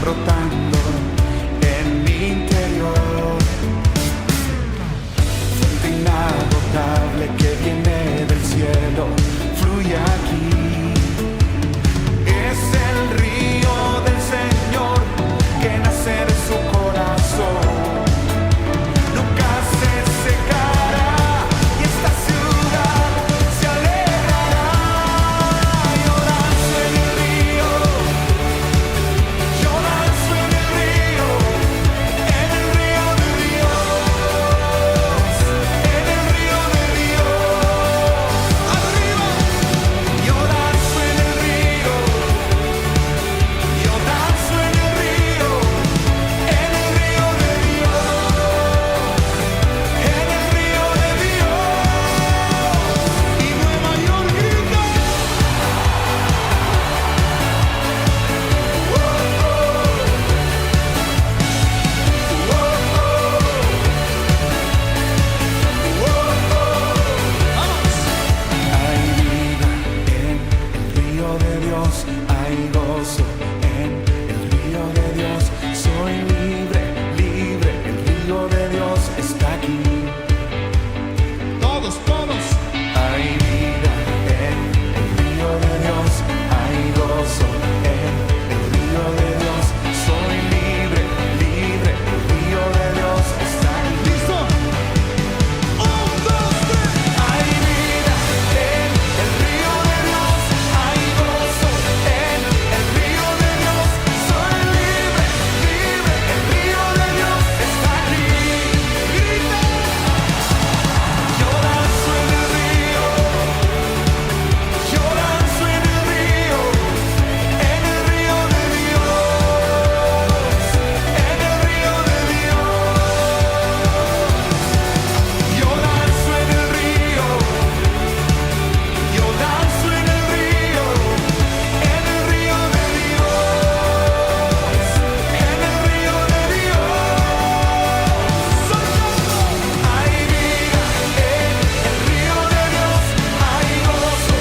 brotando en mi interior. Fuente inagotable que viene del cielo, fluye aquí. Es el río del Señor que nace de su corazón. Nunca se secará y esta ciudad se alegrará. Yo danzo en el río, yo danzo en el río de Dios, en el río de Dios. Arriba, yo danzo en el río, yo danzo en el río de Dios, en el río de Dios. Y Nueva York grita. Hay vida en el río de Dios, hay gozo en el río de Dios. Soy libre, libre, el río de Dios está aquí. Todos, todos. Hay vida en el río de Dios, hay gozo en el río de Dios. Soy libre, libre, el río de Dios está aquí. ¿Listo? Un, dos, tres. Hay vida en el río de Dios, hay gozo en el río de Dios. Soy libre, libre, el río de Dios está aquí. Grita. Yo danzo en el río, yo danzo en el río de Dios, en el río de Dios. Yo danzo en el río, yo danzo en el río de Dios, en el río de Dios. Hay vida en el río de Dios, hay gozo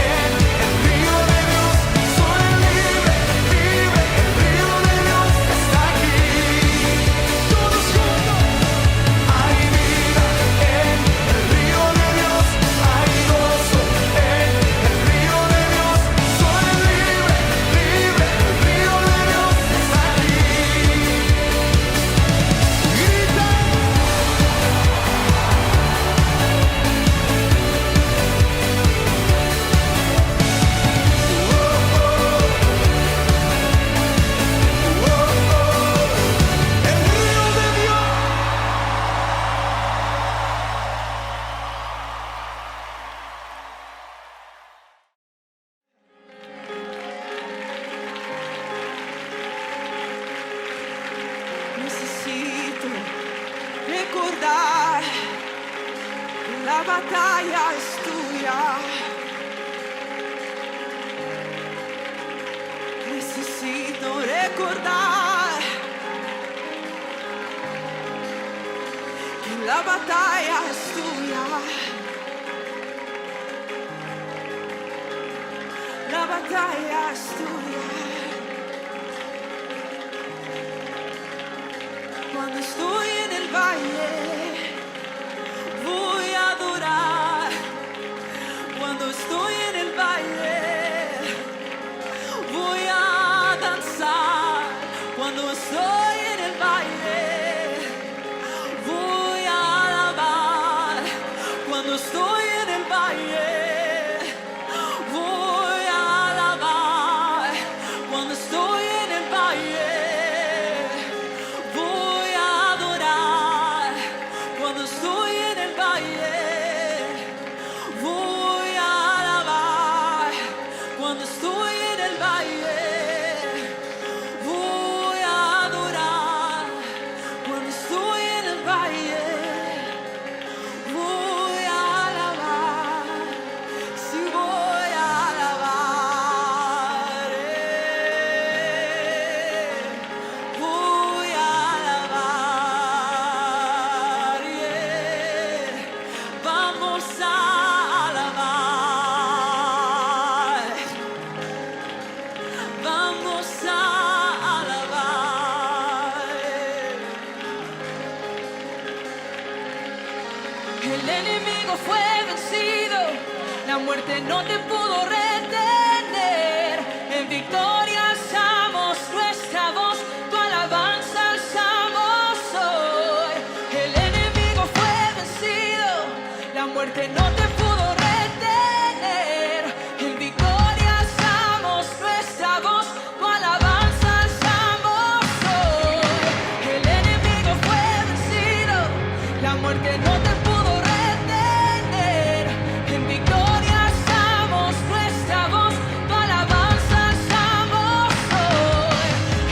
en el río de Dios. Soy libre, libre, el río de Dios está aquí. Todos juntos. Hay vida en el río de Dios, hay gozo en el río de Dios. Soy libre, libre, el río de Dios está aquí. Grita. El río de Dios. Necesito recordar que la batalla es tuya. Necesito recordar que la batalla es tuya. La batalla es tuya. Cuando estoy en el valle, voy a adorar. Cuando estoy en el valle, voy a danzar. Cuando estoy en el valle, voy a alabar. Cuando estoy en el valle, voy a alabar. Cuando estoy en el valle, voy a adorar. Cuando estoy en el valle, voy a alabar. Cuando estoy en el valle, voy a adorar. muerte no te pudo retener. En victoria alzamos nuestra voz, tu alabanza alzamos hoy. El enemigo fue vencido, la muerte no te pudo retener. En victoria alzamos nuestra voz, tu alabanza alzamos hoy. El enemigo fue vencido, la muerte no te pudo retener. En victoria alzamos nuestra voz, tu alabanza alzamos hoy.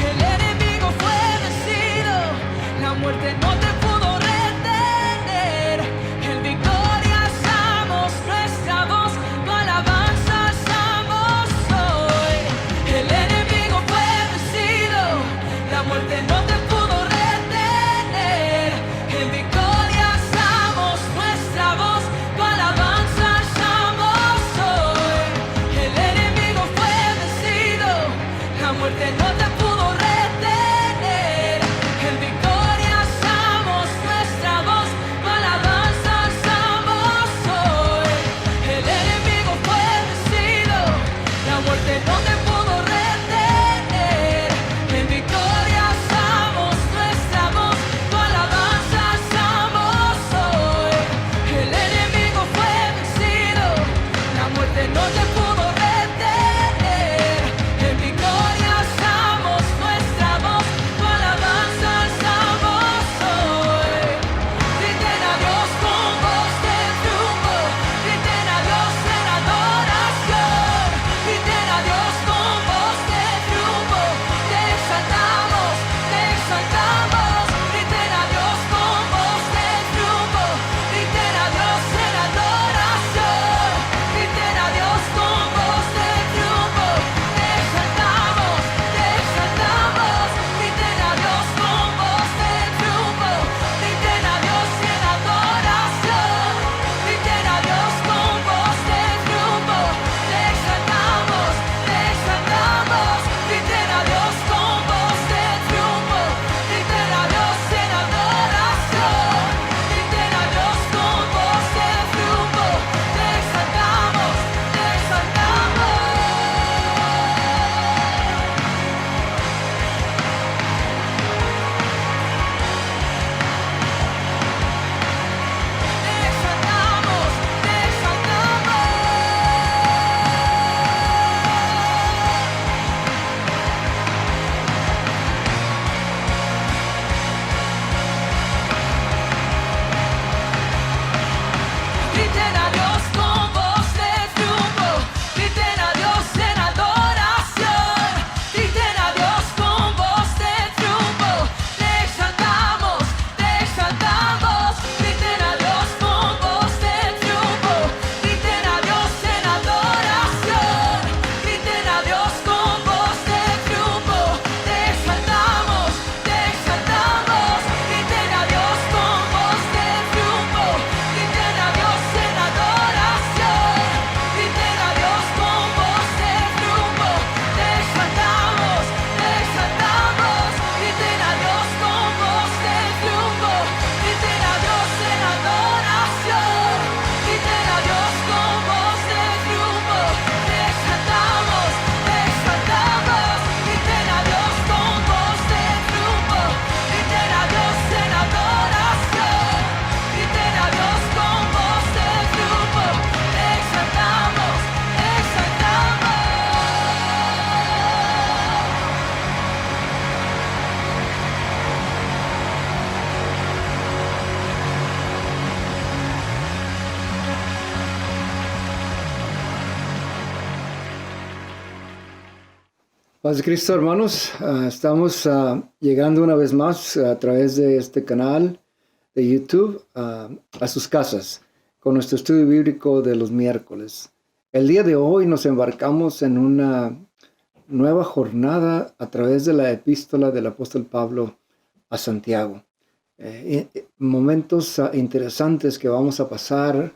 El enemigo fue vencido, la muerte no te pudo retener. En victoria alzamos nuestra voz, tu alabanza alzamos hoy. El enemigo fue vencido, la muerte no te pudo retener. En victoria alzamos nuestra voz, tu alabanza alzamos hoy. El enemigo fue vencido, la muerte no te pudo retener. En victoria alzamos nuestra voz, tu alabanza alzamos hoy. El enemigo fue vencido, la muerte no te pudo retener. En victoria alzamos nuestra voz, tu alabanza alzamos hoy. El enemigo fue vencido, la muerte no te pudo retener. En victoria alzamos nuestra voz, tu alabanza alzamos hoy. Griten a Dios con voz de triunfo, griten a Dios en adoración. Griten a Dios con voz de triunfo, te exaltamos, te exaltamos. Griten a Dios con voz de triunfo, griten a Dios en adoración. Griten a Dios con voz de triunfo, te exaltamos, te exaltamos. Griten a Dios con voz de triunfo, griten a Dios en adoración. Griten a Dios con voz de triunfo, te exaltamos, te exaltamos. Griten a Dios con voz de triunfo, griten a Dios en adoración. Griten a Dios con voz de triunfo, te exaltamos, te exaltamos. Te exaltamos, te exaltamos. Griten a Dios con voz de triunfo, griten a Dios en adoración. Griten a Dios con voz de triunfo, te exaltamos, te exaltamos. Griten a Dios con voz de triunfo, griten a Dios en adoración. Griten a Dios con voz de triunfo, te exaltamos, te exaltamos. Griten a Dios con voz de triunfo, griten a Dios en adoración. Griten a Dios con voz de triunfo, te exaltamos, te exaltamos. Griten a Dios con voz de triunfo, griten a Dios en adoración. Griten a Dios con voz de triunfo, te exaltamos, te exaltamos. Griten a Dios con voz de triunfo, griten a Dios en adoración. Griten a Dios con voz de triunfo, te exaltamos, te exaltamos. Paz de Cristo, hermanos. Estamos llegando una vez más a través de este canal de YouTube a sus casas con nuestro estudio bíblico de los miércoles. El día de hoy nos embarcamos en una nueva jornada a través de la epístola del apóstol Pablo a Santiago. Momentos interesantes que vamos a pasar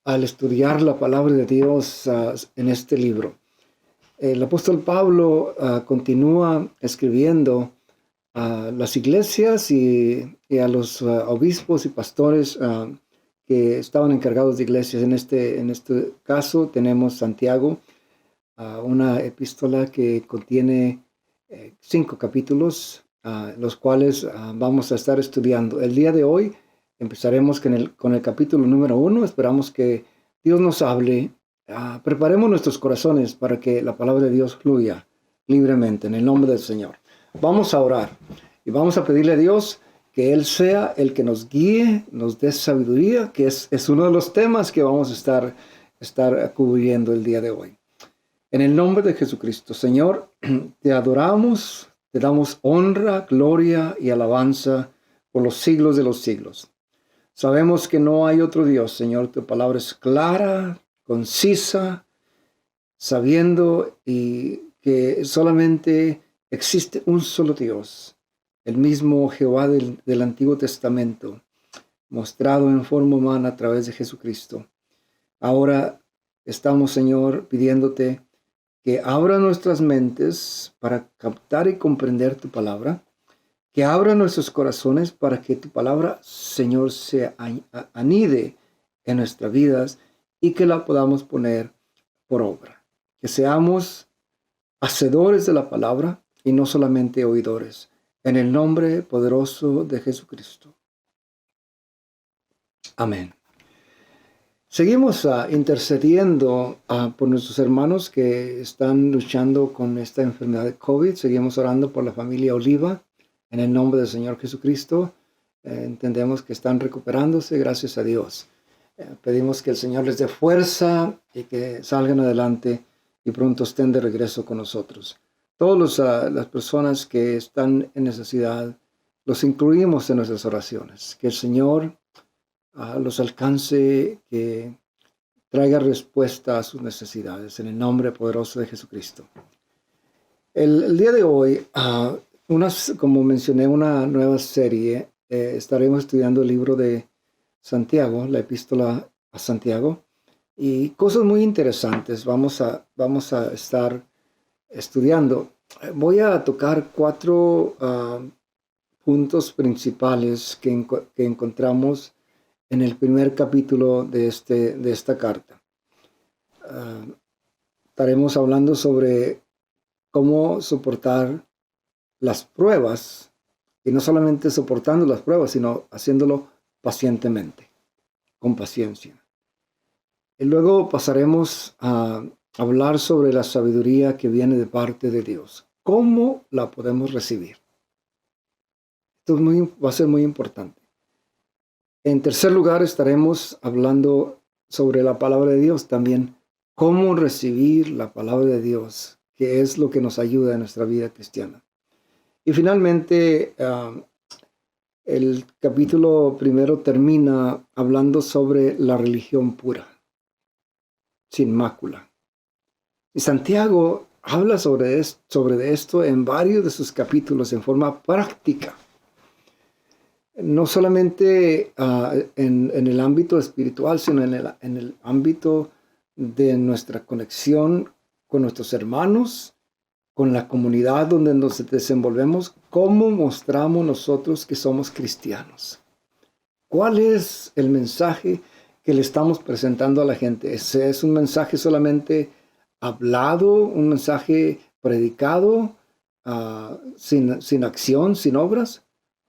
al estudiar la palabra de Dios en este libro. El apóstol Pablo continúa escribiendo a las iglesias y a los obispos y pastores que estaban encargados de iglesias. En este caso tenemos Santiago, una epístola que contiene 5 capítulos, los cuales vamos a estar estudiando. El día de hoy empezaremos con el capítulo número 1. Esperamos que Dios nos hable. Preparemos nuestros corazones para que la palabra de Dios fluya libremente en el nombre del Señor. Vamos a orar y vamos a pedirle a Dios que Él sea el que nos guíe, nos dé sabiduría, que es uno de los temas que vamos a estar cubriendo el día de hoy. En el nombre de Jesucristo, Señor, te adoramos, te damos honra, gloria y alabanza por los siglos de los siglos. Sabemos que no hay otro Dios, Señor. Tu palabra es clara, concisa, sabiendo y que solamente existe un solo Dios, el mismo Jehová del Antiguo Testamento, mostrado en forma humana a través de Jesucristo. Ahora estamos, Señor, pidiéndote que abra nuestras mentes para captar y comprender tu palabra, que abra nuestros corazones para que tu palabra, Señor, se anide en nuestras vidas y que la podamos poner por obra. Que seamos hacedores de la palabra y no solamente oidores. En el nombre poderoso de Jesucristo. Amén. Seguimos intercediendo por nuestros hermanos que están luchando con esta enfermedad de COVID. Seguimos orando por la familia Oliva en el nombre del Señor Jesucristo. Entendemos que están recuperándose, gracias a Dios. Pedimos que el Señor les dé fuerza y que salgan adelante y pronto estén de regreso con nosotros. Todas las personas que están en necesidad, los incluimos en nuestras oraciones. Que el Señor los alcance, que traiga respuesta a sus necesidades en el nombre poderoso de Jesucristo. El día de hoy, como mencioné, una nueva serie. Estaremos estudiando el libro de Santiago, la epístola a Santiago, y cosas muy interesantes vamos a estar estudiando. Voy a tocar 4 puntos principales que encontramos en el primer capítulo de esta carta. Estaremos hablando sobre cómo soportar las pruebas, y no solamente soportando las pruebas, sino haciéndolo pacientemente, con paciencia. Y luego pasaremos a hablar sobre la sabiduría que viene de parte de Dios. ¿Cómo la podemos recibir? Esto va a ser muy importante. En tercer lugar, estaremos hablando sobre la palabra de Dios también. Cómo recibir la palabra de Dios, que es lo que nos ayuda en nuestra vida cristiana. Y finalmente, el capítulo primero termina hablando sobre la religión pura, sin mácula. Y Santiago habla sobre esto en varios de sus capítulos en forma práctica. No solamente en el ámbito espiritual, sino en el ámbito de nuestra conexión con nuestros hermanos, con la comunidad donde nos desenvolvemos. ¿Cómo mostramos nosotros que somos cristianos? ¿Cuál es el mensaje que le estamos presentando a la gente? ¿Es un mensaje solamente hablado, un mensaje predicado, sin acción, sin obras?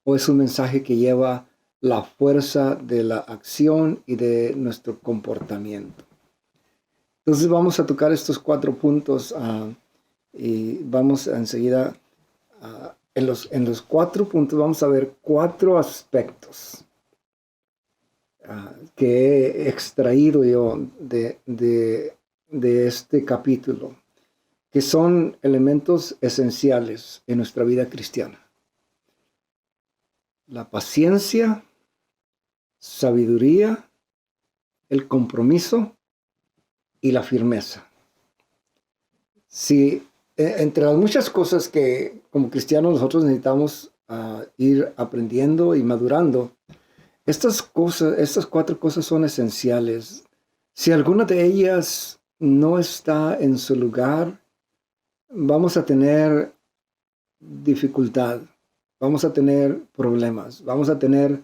¿O es un mensaje que lleva la fuerza de la acción y de nuestro comportamiento? Entonces vamos a tocar estos 4 puntos y vamos enseguida, en los 4 puntos vamos a ver 4 aspectos que he extraído yo de este capítulo, que son elementos esenciales en nuestra vida cristiana. La paciencia, sabiduría, el compromiso y la firmeza. Si entre las muchas cosas que como cristianos nosotros necesitamos ir aprendiendo y madurando, estas 4 cosas son esenciales. Si alguna de ellas no está en su lugar, vamos a tener dificultad. Vamos a tener problemas, vamos a tener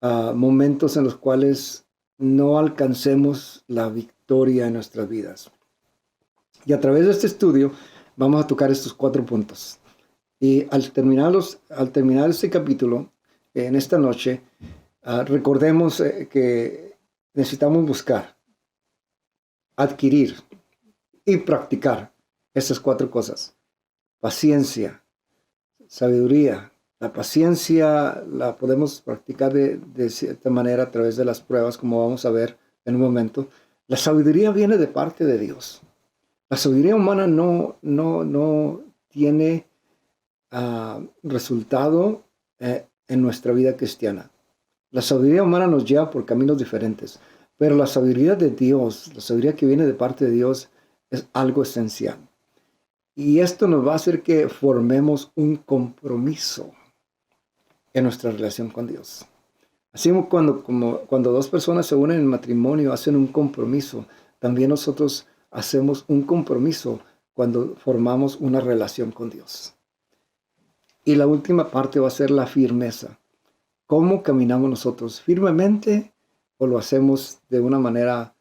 momentos en los cuales no alcancemos la victoria en nuestras vidas. Y a través de este estudio vamos a tocar estos 4 puntos. Y al terminar este capítulo, en esta noche, recordemos que necesitamos buscar, adquirir y practicar estas 4 cosas. Paciencia, sabiduría. La paciencia la podemos practicar de cierta manera a través de las pruebas, como vamos a ver en un momento. La sabiduría viene de parte de Dios. La sabiduría humana no tiene resultado en nuestra vida cristiana. La sabiduría humana nos lleva por caminos diferentes, pero la sabiduría de Dios, la sabiduría que viene de parte de Dios, es algo esencial. Y esto nos va a hacer que formemos un compromiso en nuestra relación con Dios. Así como cuando 2 personas se unen en matrimonio, hacen un compromiso, también nosotros hacemos un compromiso cuando formamos una relación con Dios. Y la última parte va a ser la firmeza. ¿Cómo caminamos nosotros? ¿Firmemente o lo hacemos de una manera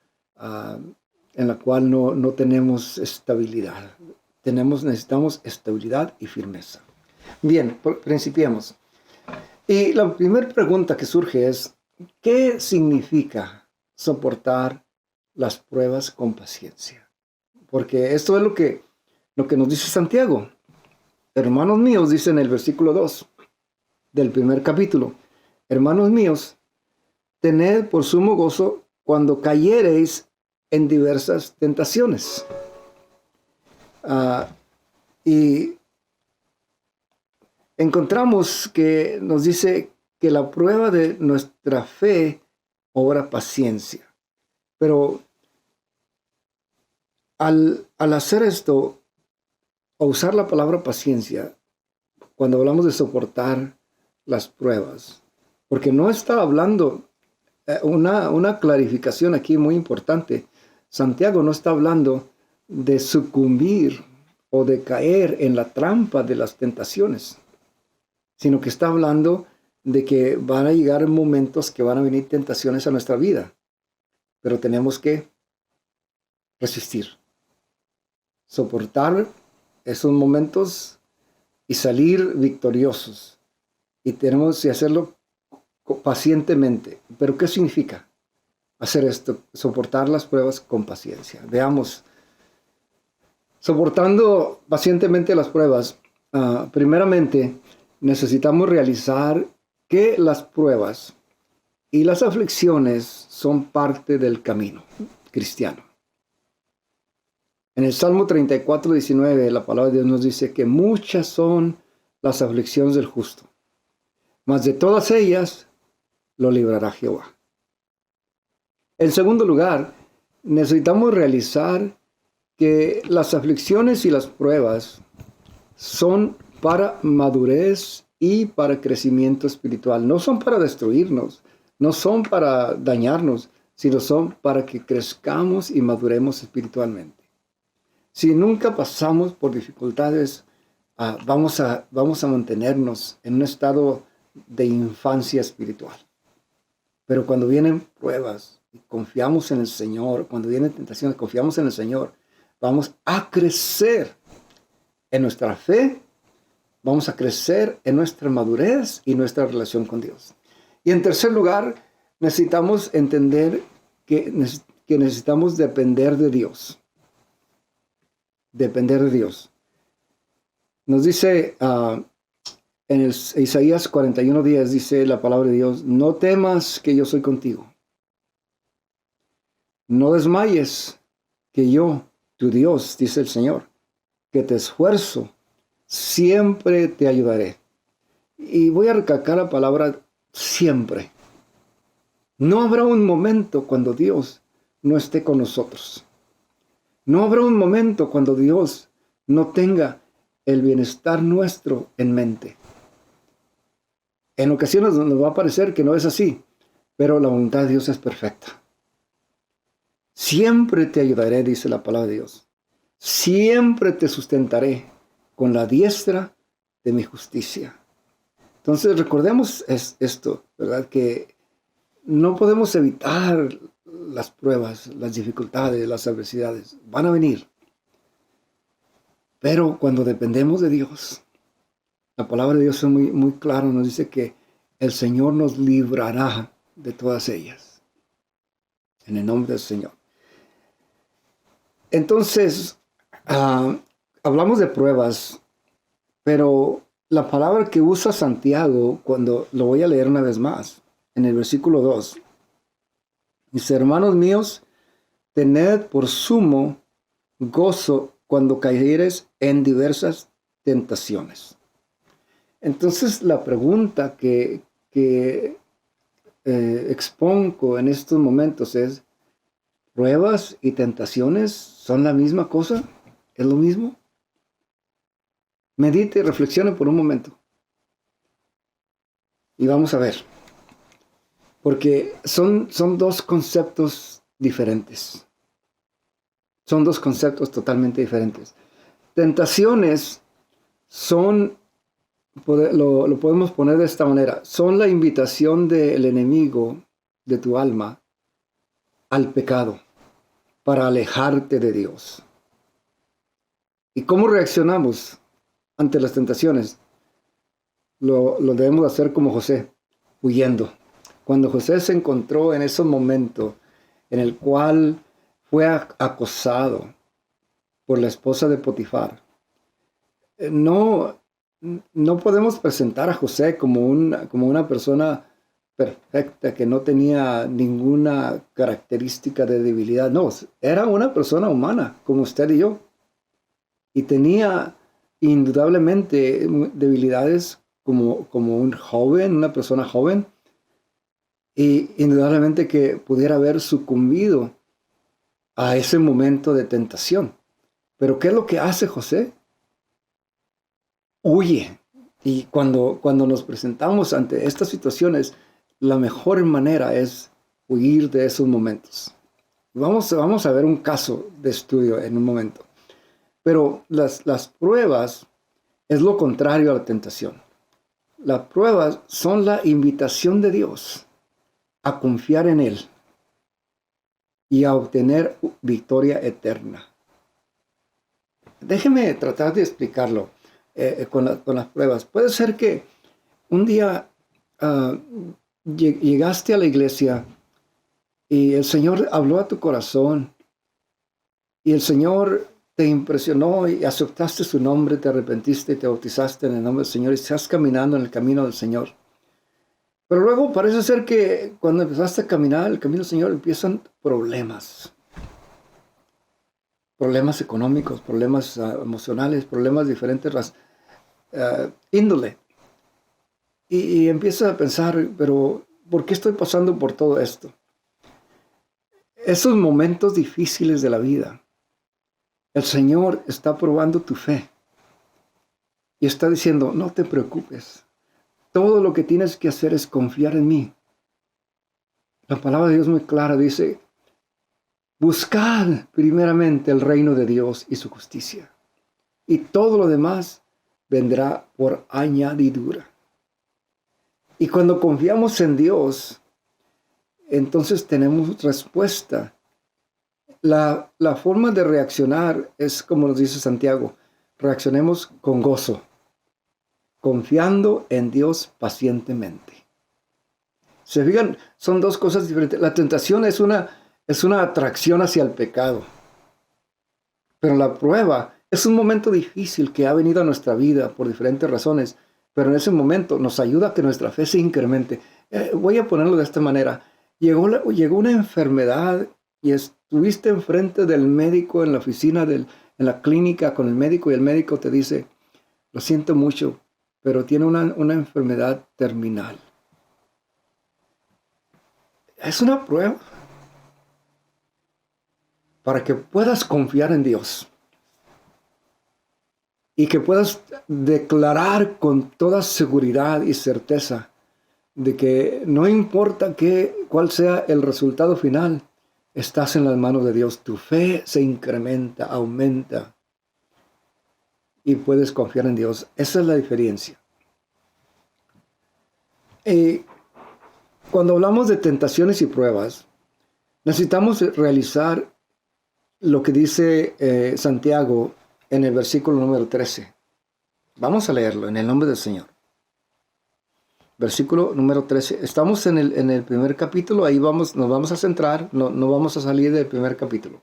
en la cual no tenemos estabilidad? Necesitamos estabilidad y firmeza. Bien, principiemos. Y la primera pregunta que surge es, ¿qué significa soportar las pruebas con paciencia? Porque esto es lo que nos dice Santiago. Hermanos míos, dice en el versículo 2 del primer capítulo, hermanos míos, tened por sumo gozo cuando cayereis en diversas tentaciones. Y encontramos que nos dice que la prueba de nuestra fe obra paciencia. Pero al hacer esto, o usar la palabra paciencia, cuando hablamos de soportar las pruebas, porque no está hablando, una clarificación aquí muy importante, Santiago no está hablando de sucumbir o de caer en la trampa de las tentaciones, sino que está hablando de que van a llegar momentos que van a venir tentaciones a nuestra vida, pero tenemos que resistir, soportar esos momentos y salir victoriosos. Y tenemos que hacerlo pacientemente. ¿Pero qué significa hacer esto? Soportar las pruebas con paciencia. Veamos. Soportando pacientemente las pruebas, primeramente necesitamos realizar que las pruebas y las aflicciones son parte del camino cristiano. En el Salmo 34, 19, la palabra de Dios nos dice que muchas son las aflicciones del justo, mas de todas ellas lo librará Jehová. En segundo lugar, necesitamos realizar que las aflicciones y las pruebas son para madurez y para crecimiento espiritual. No son para destruirnos, no son para dañarnos, sino son para que crezcamos y maduremos espiritualmente. Si nunca pasamos por dificultades, vamos a mantenernos en un estado de infancia espiritual. Pero cuando vienen pruebas y confiamos en el Señor, cuando vienen tentaciones, confiamos en el Señor, vamos a crecer en nuestra fe, vamos a crecer en nuestra madurez y nuestra relación con Dios. Y en tercer lugar, necesitamos entender que necesitamos depender de Dios. Depender de Dios. Nos dice en el Isaías 41:10, dice la palabra de Dios, no temas que yo soy contigo. No desmayes que yo, tu Dios, dice el Señor, que te esfuerzo, siempre te ayudaré. Y voy a recalcar la palabra siempre. No habrá un momento cuando Dios no esté con nosotros. No habrá un momento cuando Dios no tenga el bienestar nuestro en mente. En ocasiones nos va a parecer que no es así, pero la voluntad de Dios es perfecta. Siempre te ayudaré, dice la palabra de Dios. Siempre te sustentaré con la diestra de mi justicia. Entonces recordemos esto, ¿verdad? Que no podemos evitar las pruebas, las dificultades, las adversidades. Van a venir. Pero cuando dependemos de Dios, la palabra de Dios es muy, muy clara. Nos dice que el Señor nos librará de todas ellas. En el nombre del Señor. Entonces, hablamos de pruebas, pero la palabra que usa Santiago, cuando lo voy a leer una vez más, en el versículo 2, dice: hermanos míos, tened por sumo gozo cuando cayereis en diversas tentaciones. Entonces, la pregunta que expongo en estos momentos es: ¿pruebas y tentaciones son la misma cosa? ¿Es lo mismo? Medite y reflexione por un momento. Y vamos a ver. Porque son dos conceptos diferentes. Son dos conceptos totalmente diferentes. Tentaciones son, lo podemos poner de esta manera, son la invitación del enemigo de tu alma al pecado para alejarte de Dios. ¿Y cómo reaccionamos ante las tentaciones? Lo debemos hacer como José, huyendo. Cuando José se encontró en ese momento en el cual fue acosado por la esposa de Potifar, no podemos presentar a José como una persona perfecta que no tenía ninguna característica de debilidad. No, era una persona humana como usted y yo. Y tenía indudablemente debilidades como un joven, una persona joven. Y indudablemente que pudiera haber sucumbido a ese momento de tentación. Pero ¿qué es lo que hace José? Huye. Y cuando nos presentamos ante estas situaciones, la mejor manera es huir de esos momentos. Vamos a ver un caso de estudio en un momento. Pero las pruebas es lo contrario a la tentación. Las pruebas son la invitación de Dios a confiar en Él y a obtener victoria eterna. Déjeme tratar de explicarlo con las pruebas. Puede ser que un día llegaste a la iglesia y el Señor habló a tu corazón y el Señor te impresionó y aceptaste su nombre, te arrepentiste y te bautizaste en el nombre del Señor y estás caminando en el camino del Señor. Pero luego parece ser que cuando empezaste a caminar el camino del Señor empiezan problemas. Problemas económicos, problemas emocionales, problemas de diferentes índole. Y empiezas a pensar, pero ¿por qué estoy pasando por todo esto? Esos momentos difíciles de la vida, el Señor está probando tu fe. Y está diciendo, no te preocupes. Todo lo que tienes que hacer es confiar en mí. La palabra de Dios muy clara dice, buscad primeramente el reino de Dios y su justicia. Y todo lo demás vendrá por añadidura. Y cuando confiamos en Dios, entonces tenemos respuesta. La forma de reaccionar es como nos dice Santiago, reaccionemos con gozo, confiando en Dios pacientemente. Se fijan, son dos cosas diferentes. La tentación es una atracción hacia el pecado. Pero la prueba es un momento difícil que ha venido a nuestra vida por diferentes razones. Pero en ese momento nos ayuda a que nuestra fe se incremente. Voy a ponerlo de esta manera. Llegó una enfermedad y estuviste enfrente del médico en la oficina, en la clínica con el médico y el médico te dice, lo siento mucho, pero tiene una enfermedad terminal. Es una prueba para que puedas confiar en Dios y que puedas declarar con toda seguridad y certeza de que no importa cuál sea el resultado final, estás en las manos de Dios. Tu fe se incrementa, aumenta y puedes confiar en Dios. Esa es la diferencia. Cuando hablamos de tentaciones y pruebas, necesitamos realizar lo que dice Santiago en el versículo número 13. Vamos a leerlo en el nombre del Señor. Versículo número 13. Estamos en el primer capítulo, ahí nos vamos a centrar, no vamos a salir del primer capítulo.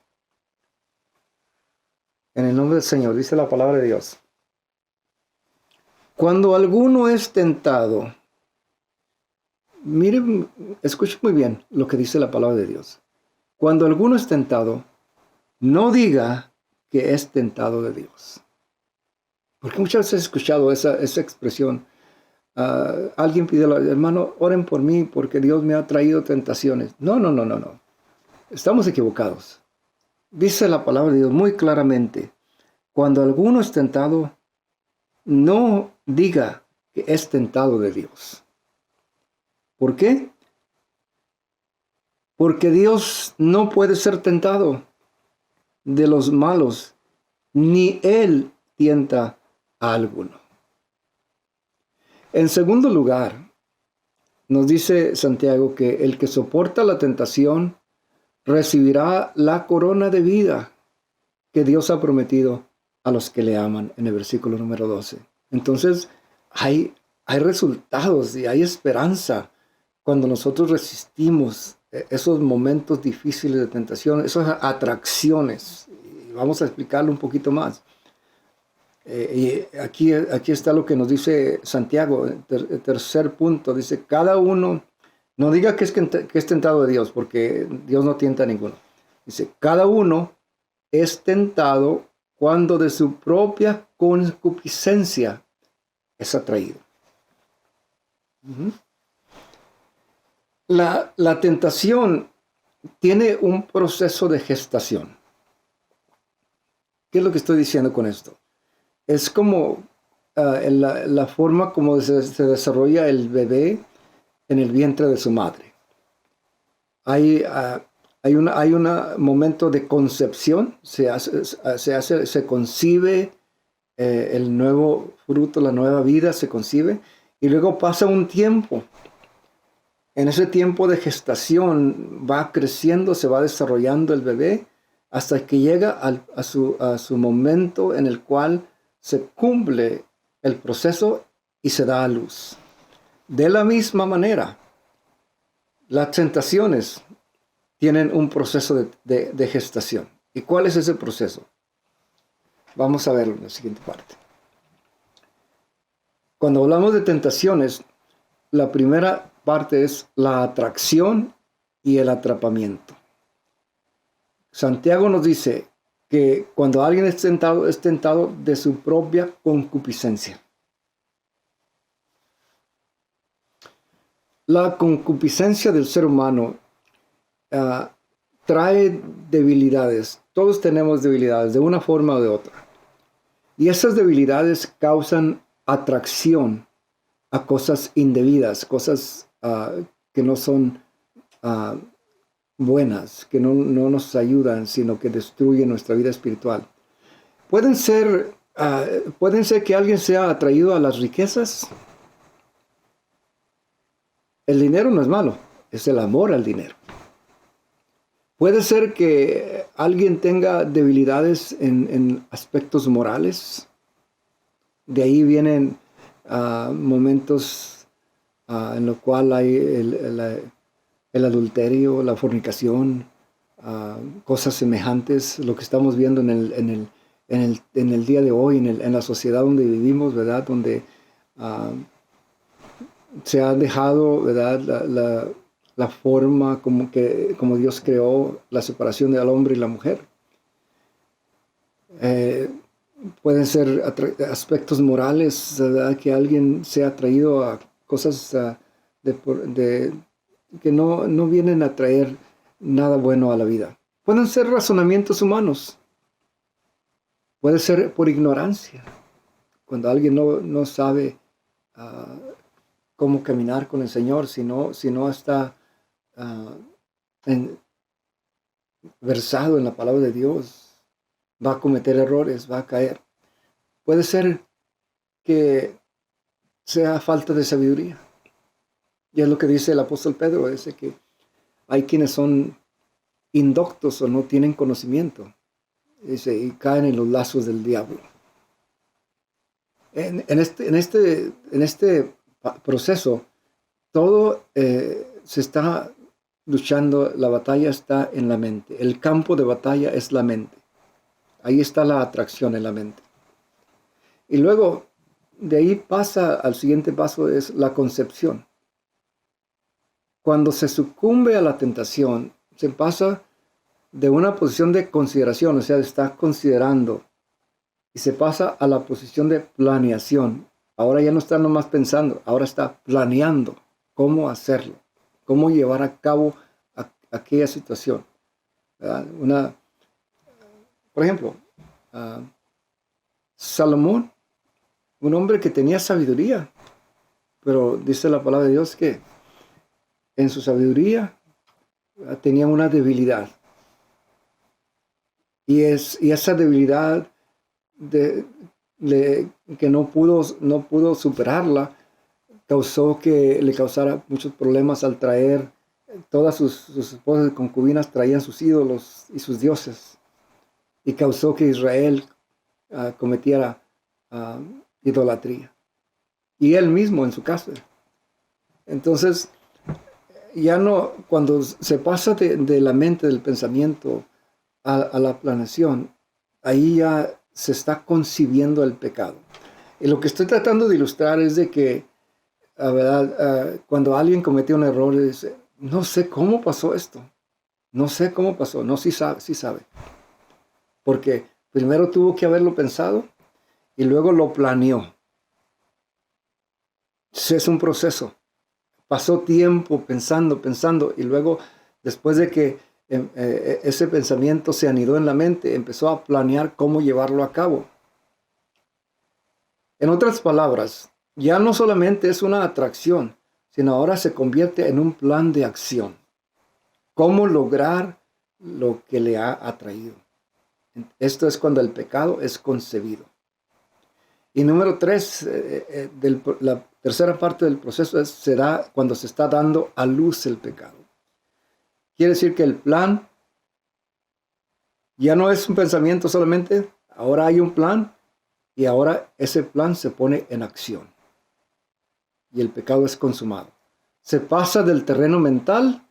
En el nombre del Señor, dice la palabra de Dios. Cuando alguno es tentado, miren, escuchen muy bien lo que dice la palabra de Dios. Cuando alguno es tentado, no diga que es tentado de Dios. Porque muchas veces he escuchado esa expresión. Alguien pidió, hermano, oren por mí porque Dios me ha traído tentaciones. No. Estamos equivocados. Dice la palabra de Dios muy claramente. Cuando alguno es tentado, no diga que es tentado de Dios. ¿Por qué? Porque Dios no puede ser tentado de los malos, ni Él tienta a alguno. En segundo lugar, nos dice Santiago que el que soporta la tentación recibirá la corona de vida que Dios ha prometido a los que le aman, en el versículo número 12. Entonces, hay resultados y hay esperanza cuando nosotros resistimos esos momentos difíciles de tentación, esas atracciones. Y vamos a explicarlo un poquito más. Y aquí está lo que nos dice Santiago, el tercer punto. Dice, cada uno, no diga que es tentado de Dios, porque Dios no tienta a ninguno. Dice, cada uno es tentado cuando de su propia concupiscencia es atraído. La tentación tiene un proceso de gestación. ¿Qué es lo que estoy diciendo con esto? Es como la forma como se desarrolla el bebé en el vientre de su madre. Hay un momento de concepción, se concibe el nuevo fruto, la nueva vida se concibe, y luego pasa un tiempo. En ese tiempo de gestación va creciendo, se va desarrollando el bebé, hasta que llega a su momento en el cual se cumple el proceso y se da a luz. De la misma manera, las tentaciones tienen un proceso de gestación. ¿Y cuál es ese proceso? Vamos a verlo en la siguiente parte. Cuando hablamos de tentaciones, la primera parte es la atracción y el atrapamiento. Santiago nos dice que cuando alguien es tentado de su propia concupiscencia. La concupiscencia del ser humano trae debilidades. Todos tenemos debilidades de una forma o de otra. Y esas debilidades causan atracción a cosas indebidas, cosas que no son buenas, que no nos ayudan, sino que destruyen nuestra vida espiritual. Pueden ser que alguien sea atraído a las riquezas. El dinero no es malo, es el amor al dinero. Puede ser que alguien tenga debilidades en aspectos morales. De ahí vienen momentos en los cuales hay el adulterio, la fornicación, cosas semejantes, lo que estamos viendo en el día de hoy, en la sociedad donde vivimos, ¿verdad? Donde se ha dejado, ¿verdad? La forma como Dios creó la separación del hombre y la mujer. Pueden ser aspectos morales, ¿verdad? Que alguien sea atraído a cosas que no vienen a traer nada bueno a la vida. Pueden ser razonamientos humanos. Puede ser por ignorancia. Cuando alguien no sabe cómo caminar con el Señor, si no está versado en la palabra de Dios, va a cometer errores, va a caer. Puede ser que sea falta de sabiduría. Y es lo que dice el apóstol Pedro, dice que hay quienes son indoctos o no tienen conocimiento, dice, y caen en los lazos del diablo. En este proceso, todo se está luchando, la batalla está en la mente. El campo de batalla es la mente. Ahí está la atracción en la mente. Y luego, de ahí pasa al siguiente paso, es la concepción. Cuando se sucumbe a la tentación, se pasa de una posición de consideración, o sea, está considerando, y se pasa a la posición de planeación. Ahora ya no está nomás pensando, ahora está planeando cómo hacerlo, cómo llevar a cabo aquella situación. ¿Verdad? Por ejemplo, Salomón, un hombre que tenía sabiduría, pero dice la palabra de Dios que en su sabiduría tenía una debilidad. Y esa debilidad que no pudo superarla, causó que le causara muchos problemas al traer todas sus esposas y concubinas, traían sus ídolos y sus dioses, y causó que Israel cometiera idolatría, y él mismo en su casa. Entonces, ya no, cuando se pasa de la mente, del pensamiento a la planeación, ahí ya se está concibiendo el pecado. Y lo que estoy tratando de ilustrar es de que, la verdad, cuando alguien cometió un error, dice, no sé cómo pasó esto, no sé cómo pasó, no, sí sabe, porque primero tuvo que haberlo pensado y luego lo planeó. Es un proceso. Pasó tiempo pensando, y luego, después de que ese pensamiento se anidó en la mente, empezó a planear cómo llevarlo a cabo. En otras palabras, ya no solamente es una atracción, sino ahora se convierte en un plan de acción. ¿Cómo lograr lo que le ha atraído? Esto es cuando el pecado es concebido. Y número 3, la tercera parte del proceso se da cuando se está dando a luz el pecado. Quiere decir que el plan ya no es un pensamiento solamente, ahora hay un plan y ahora ese plan se pone en acción. Y el pecado es consumado. Se pasa del terreno mental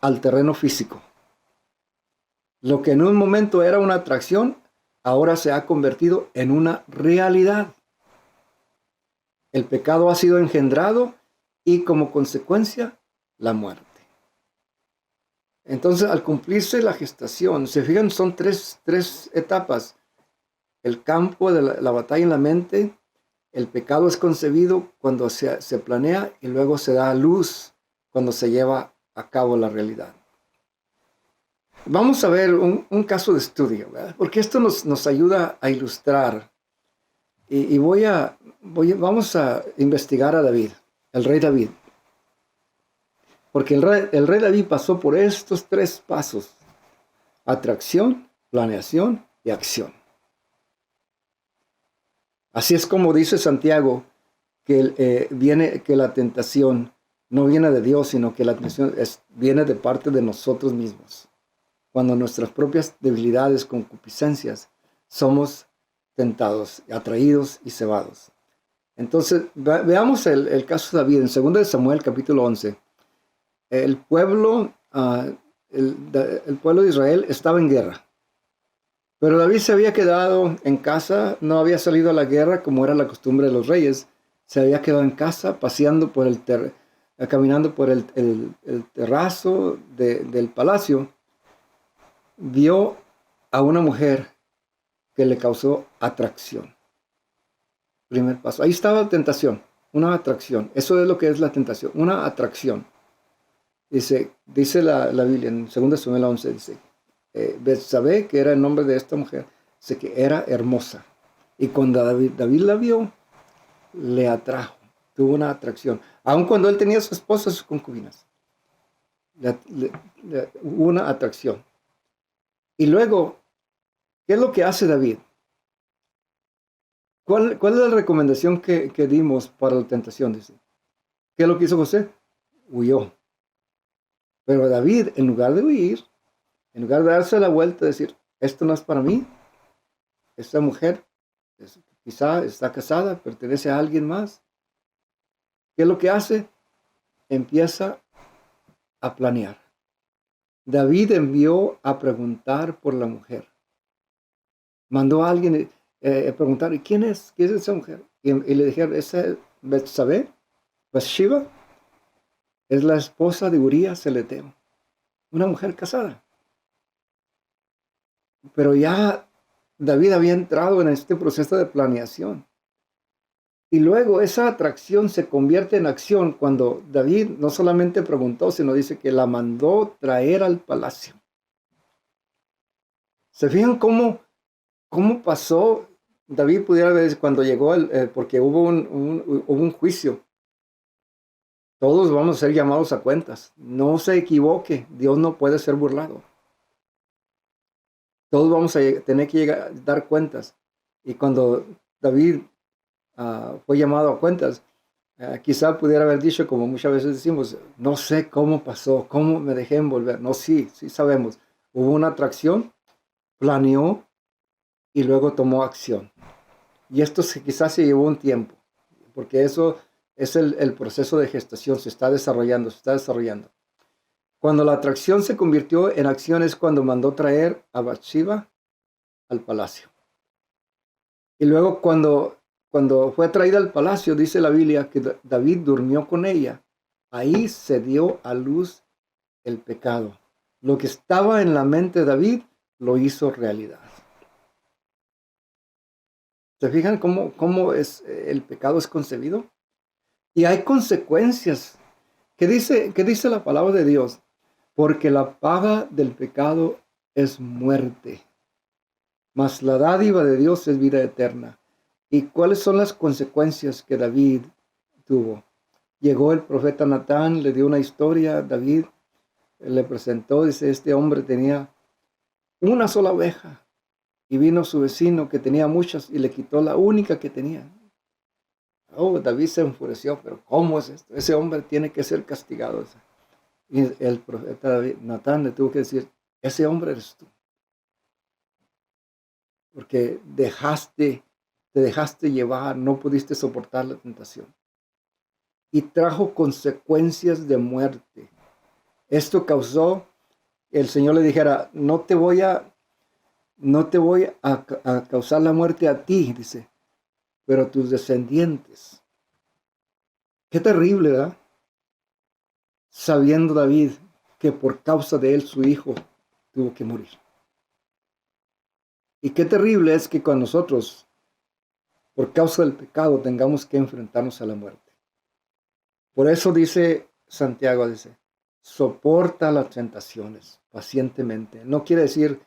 al terreno físico. Lo que en un momento era una atracción, ahora se ha convertido en una realidad. El pecado ha sido engendrado y como consecuencia, la muerte. Entonces, al cumplirse la gestación, se fijan, son tres etapas. El campo de la batalla en la mente, el pecado es concebido cuando se planea y luego se da a luz cuando se lleva a cabo la realidad. Vamos a ver un caso de estudio, ¿verdad? Porque esto nos ayuda a ilustrar. Y vamos a investigar a David, el rey David. Porque el rey David pasó por estos 3 pasos: atracción, planeación y acción. Así es como dice Santiago que la tentación no viene de Dios, sino que la tentación viene de parte de nosotros mismos. Cuando nuestras propias debilidades, concupiscencias, somos tentados, atraídos y cebados. Entonces, veamos el caso de David en 2 Samuel capítulo 11. El pueblo de Israel estaba en guerra. Pero David se había quedado en casa, no había salido a la guerra como era la costumbre de los reyes. Se había quedado en casa, paseando caminando por el terrazo del palacio. Vio a una mujer que le causó atracción. Primer paso. Ahí estaba la tentación, una atracción. Eso es lo que es la tentación, una atracción. Dice la Biblia en 2 Samuel 11, dice, Betsabé, que era el nombre de esta mujer, dice que era hermosa. Y cuando David la vio, le atrajo, tuvo una atracción. Aun cuando él tenía a su esposa y sus concubinas, hubo una atracción. Y luego, ¿qué es lo que hace David? ¿Cuál es la recomendación que dimos para la tentación? Dice, ¿qué es lo que hizo José? huyó. Pero David, en lugar de huir, en lugar de darse la vuelta y decir, esto no es para mí, esta mujer quizá está casada, pertenece a alguien más, ¿qué es lo que hace? Empieza a planear. David envió a preguntar por la mujer. Mandó a alguien a preguntar, ¿y quién es? ¿Quién es esa mujer? Y le dijeron, esa es Betsabé, Bathsheba, es la esposa de Urías el Eteo, una mujer casada. Pero ya David había entrado en este proceso de planeación. Y luego esa atracción se convierte en acción cuando David no solamente preguntó, sino dice que la mandó traer al palacio. ¿Se fijan cómo pasó? David pudiera ver cuando llegó, porque hubo un juicio. Todos vamos a ser llamados a cuentas. No se equivoque, Dios no puede ser burlado. Todos vamos a tener que llegar a dar cuentas. Y cuando David fue llamado a cuentas, quizá pudiera haber dicho, como muchas veces decimos, no sé cómo pasó, cómo me dejé envolver. No, sí sabemos. Hubo una atracción, planeó y luego tomó acción. Y esto quizás se llevó un tiempo, porque eso es el proceso de gestación, se está desarrollando. Cuando la atracción se convirtió en acción es cuando mandó traer a Bathsheba al palacio. Y luego cuando fue traída al palacio, dice la Biblia que David durmió con ella. Ahí se dio a luz el pecado. Lo que estaba en la mente de David lo hizo realidad. ¿Se fijan cómo el pecado es concebido? Y hay consecuencias. ¿Qué dice la palabra de Dios? Porque la paga del pecado es muerte, mas la dádiva de Dios es vida eterna. ¿Y cuáles son las consecuencias que David tuvo? Llegó el profeta Natán, le dio una historia a David, le presentó, dice, este hombre tenía una sola oveja, y vino su vecino que tenía muchas y le quitó la única que tenía. Oh, David se enfureció, pero ¿cómo es esto? Ese hombre tiene que ser castigado. Y el profeta Natán le tuvo que decir, ese hombre eres tú. Porque te dejaste llevar, no pudiste soportar la tentación. Y trajo consecuencias de muerte. Esto causó, el Señor le dijera, no te voy a causar la muerte a ti, dice, pero a tus descendientes. Qué terrible, ¿verdad? Sabiendo David que por causa de él su hijo tuvo que morir. Y qué terrible es que con nosotros, por causa del pecado, tengamos que enfrentarnos a la muerte. Por eso dice Santiago, dice, soporta las tentaciones pacientemente. No quiere decir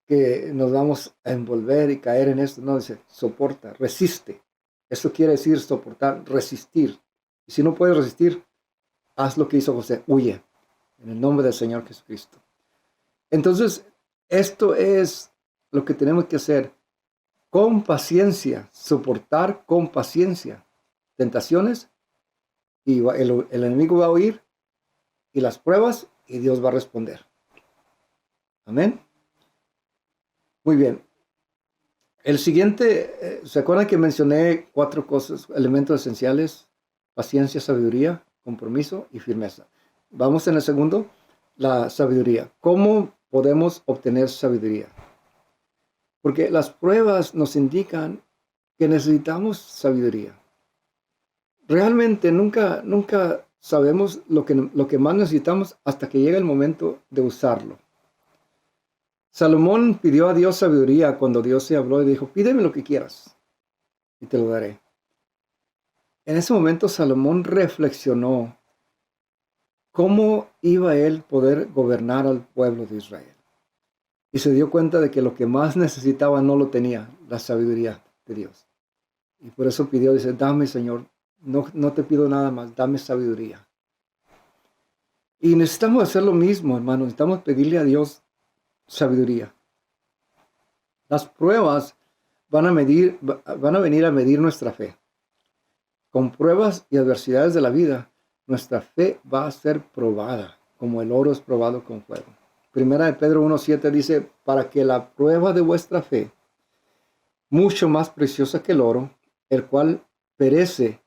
que nos vamos a envolver y caer en esto. No, dice, soporta, resiste. Eso quiere decir soportar, resistir. Y si no puedes resistir, haz lo que hizo José, huye, en el nombre del Señor Jesucristo. Entonces, esto es lo que tenemos que hacer, con paciencia, soportar con paciencia tentaciones, y el enemigo va a oír, y las pruebas, y Dios va a responder. Amén. Muy bien. El siguiente, ¿se acuerdan que mencioné 4 cosas, elementos esenciales? Paciencia, sabiduría, compromiso y firmeza. Vamos en el segundo, la sabiduría. ¿Cómo podemos obtener sabiduría? Porque las pruebas nos indican que necesitamos sabiduría. Realmente nunca sabemos lo que más necesitamos hasta que llega el momento de usarlo. Salomón pidió a Dios sabiduría cuando Dios se habló y dijo, pídeme lo que quieras y te lo daré. En ese momento Salomón reflexionó cómo iba él poder gobernar al pueblo de Israel. Y se dio cuenta de que lo que más necesitaba no lo tenía, la sabiduría de Dios. Y por eso pidió, dice, dame, Señor, no te pido nada más, dame sabiduría. Y necesitamos hacer lo mismo, hermanos, necesitamos pedirle a Dios sabiduría. Las pruebas van a venir a medir nuestra fe. Con pruebas y adversidades de la vida, nuestra fe va a ser probada, como el oro es probado con fuego. Primera de Pedro 1:7 dice, para que la prueba de vuestra fe, mucho más preciosa que el oro, el cual perece,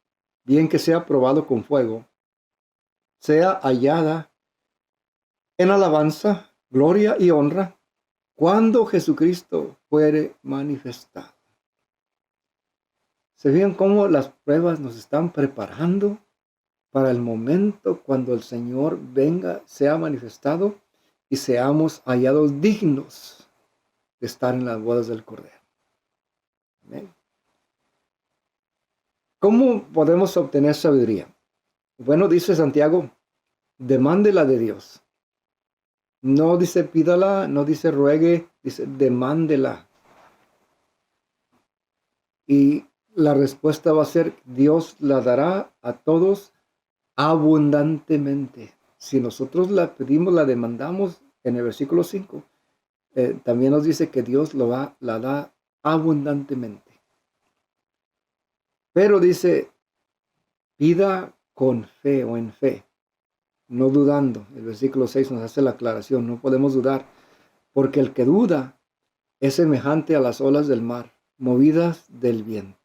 bien que sea probado con fuego, sea hallada en alabanza, gloria y honra, cuando Jesucristo fuere manifestado. ¿Se fijan cómo las pruebas nos están preparando para el momento cuando el Señor venga, sea manifestado y seamos hallados dignos de estar en las bodas del Cordero? Amén. ¿Cómo podemos obtener sabiduría? Bueno, dice Santiago, demándela de Dios. No dice pídala, no dice ruegue, dice demándela. Y la respuesta va a ser, Dios la dará a todos abundantemente. Si nosotros la pedimos, la demandamos, en el versículo 5, también nos dice que Dios la da abundantemente. Pero dice, pida con fe o en fe, no dudando. El versículo 6 nos hace la aclaración, no podemos dudar, porque el que duda es semejante a las olas del mar, movidas del viento.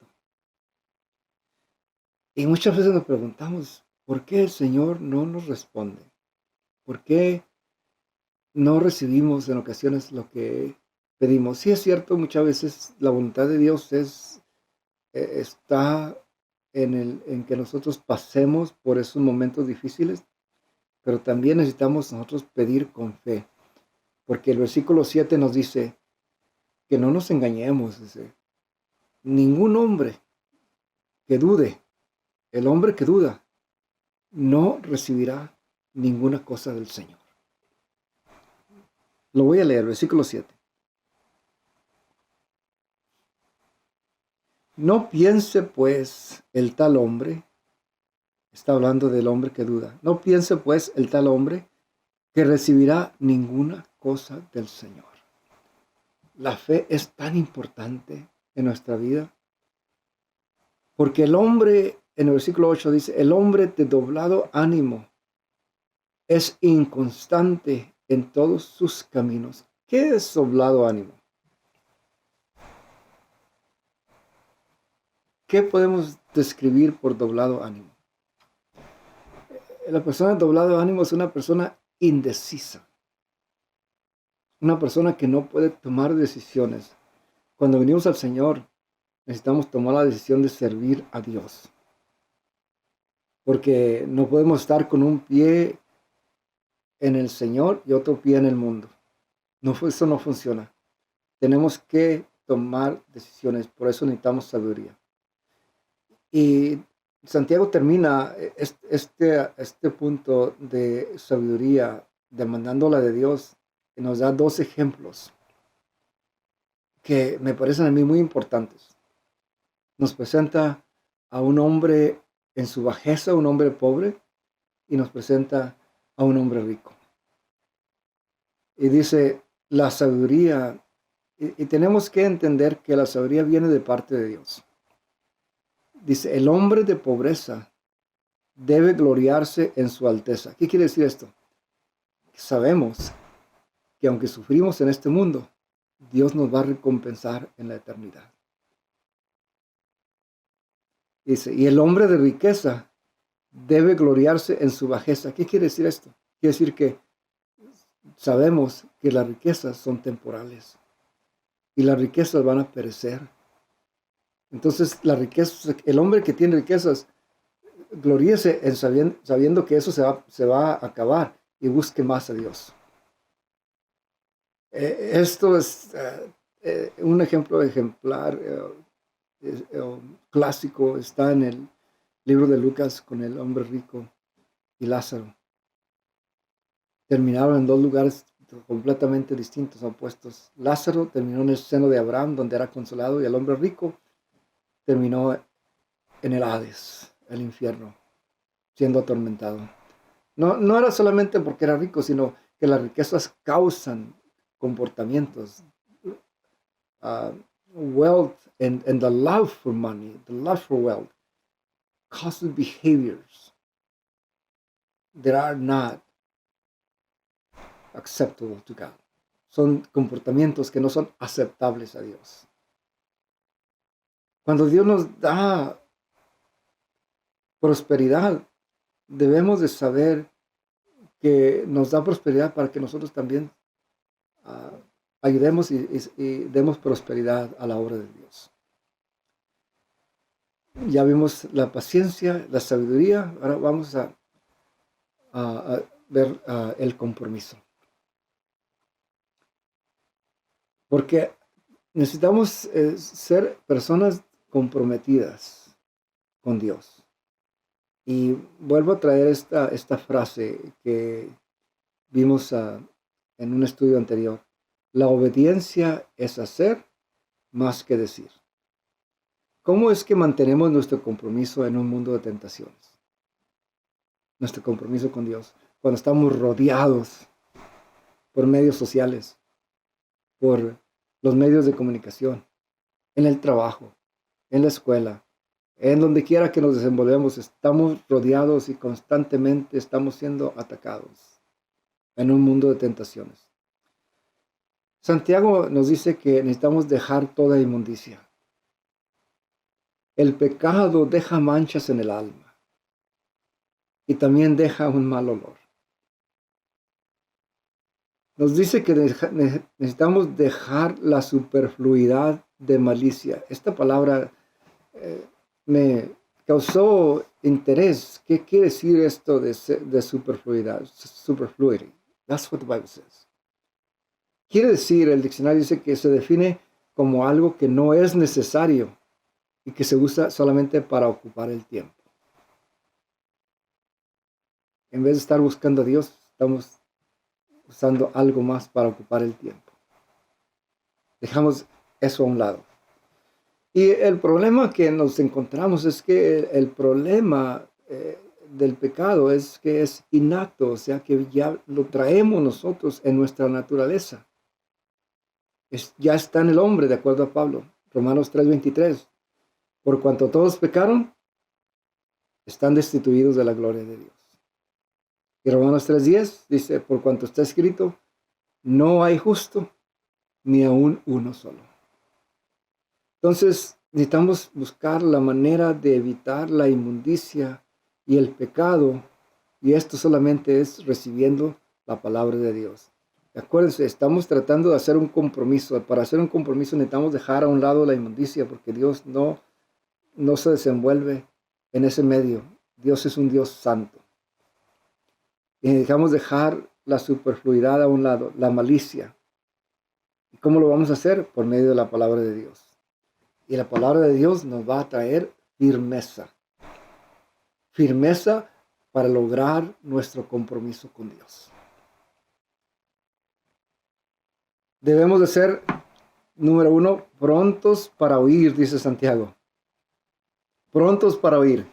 Y muchas veces nos preguntamos, ¿por qué el Señor no nos responde? ¿Por qué no recibimos en ocasiones lo que pedimos? Sí es cierto, muchas veces la voluntad de Dios está en que nosotros pasemos por esos momentos difíciles, pero también necesitamos nosotros pedir con fe, porque el versículo 7 nos dice que no nos engañemos, dice, ningún hombre que dude, el hombre que duda, no recibirá ninguna cosa del Señor. Lo voy a leer, versículo 7. No piense pues el tal hombre, está hablando del hombre que duda, no piense pues el tal hombre que recibirá ninguna cosa del Señor. La fe es tan importante en nuestra vida, porque el hombre, en el versículo 8 dice, el hombre de doblado ánimo es inconstante en todos sus caminos. ¿Qué es doblado ánimo? ¿Qué podemos describir por doblado ánimo? La persona de doblado ánimo es una persona indecisa. Una persona que no puede tomar decisiones. Cuando venimos al Señor, necesitamos tomar la decisión de servir a Dios. Porque no podemos estar con un pie en el Señor y otro pie en el mundo. No, eso no funciona. Tenemos que tomar decisiones, por eso necesitamos sabiduría. Y Santiago termina este punto de sabiduría demandándola de Dios y nos da 2 ejemplos que me parecen a mí muy importantes. Nos presenta a un hombre en su bajeza, un hombre pobre, y nos presenta a un hombre rico. Y dice, la sabiduría, y tenemos que entender que la sabiduría viene de parte de Dios. Dice, el hombre de pobreza debe gloriarse en su alteza. ¿Qué quiere decir esto? Sabemos que aunque sufrimos en este mundo, Dios nos va a recompensar en la eternidad. Dice, y el hombre de riqueza debe gloriarse en su bajeza. ¿Qué quiere decir esto? Quiere decir que sabemos que las riquezas son temporales y las riquezas van a perecer. Entonces, la riqueza, el hombre que tiene riquezas, gloríese en sabiendo que eso se va a acabar y busque más a Dios. Esto es un ejemplo ejemplar, clásico, está en el libro de Lucas con el hombre rico y Lázaro. Terminaron en 2 lugares completamente distintos, opuestos. Lázaro terminó en el seno de Abraham, donde era consolado, y el hombre rico terminó en el Hades, el infierno, siendo atormentado. No era solamente porque era rico, sino que las riquezas causan comportamientos. Wealth and the love for money, the love for wealth, causes behaviors. that are not acceptable to God. Son comportamientos que no son aceptables a Dios. Cuando Dios nos da prosperidad, debemos de saber que nos da prosperidad para que nosotros también ayudemos y demos prosperidad a la obra de Dios. Ya vimos la paciencia, la sabiduría. Ahora vamos a ver el compromiso. Porque necesitamos ser personas comprometidas con Dios. Y vuelvo a traer esta frase que vimos en un estudio anterior. La obediencia es hacer más que decir. ¿Cómo es que mantenemos nuestro compromiso en un mundo de tentaciones? Nuestro compromiso con Dios. Cuando estamos rodeados por medios sociales, por los medios de comunicación, en el trabajo, en la escuela, en donde quiera que nos desenvolvemos, estamos rodeados y constantemente estamos siendo atacados en un mundo de tentaciones. Santiago nos dice que necesitamos dejar toda inmundicia. El pecado deja manchas en el alma y también deja un mal olor. Nos dice que necesitamos dejar la superfluidad de malicia. Esta palabra me causó interés. ¿Qué quiere decir esto de superfluidad? Superfluity. That's what the Bible says. Quiere decir, el diccionario dice que se define como algo que no es necesario y que se usa solamente para ocupar el tiempo. En vez de estar buscando a Dios, estamos usando algo más para ocupar el tiempo. Dejamos eso a un lado. Y el problema que nos encontramos es que el problema del pecado es que es innato, o sea que ya lo traemos nosotros en nuestra naturaleza. Ya está en el hombre, de acuerdo a Pablo. Romanos 3:23. Por cuanto todos pecaron, están destituidos de la gloria de Dios. Y Romanos 3:10 dice, por cuanto está escrito, no hay justo, ni aún uno solo. Entonces, necesitamos buscar la manera de evitar la inmundicia y el pecado, y esto solamente es recibiendo la palabra de Dios. Acuérdense, estamos tratando de hacer un compromiso. Para hacer un compromiso necesitamos dejar a un lado la inmundicia, porque Dios no se desenvuelve en ese medio. Dios es un Dios santo. Y necesitamos dejar la superfluidad a un lado, la malicia. ¿Y cómo lo vamos a hacer? Por medio de la palabra de Dios. Y la palabra de Dios nos va a traer firmeza. Firmeza para lograr nuestro compromiso con Dios. Debemos de ser, número 1, prontos para oír, dice Santiago. Prontos para oír.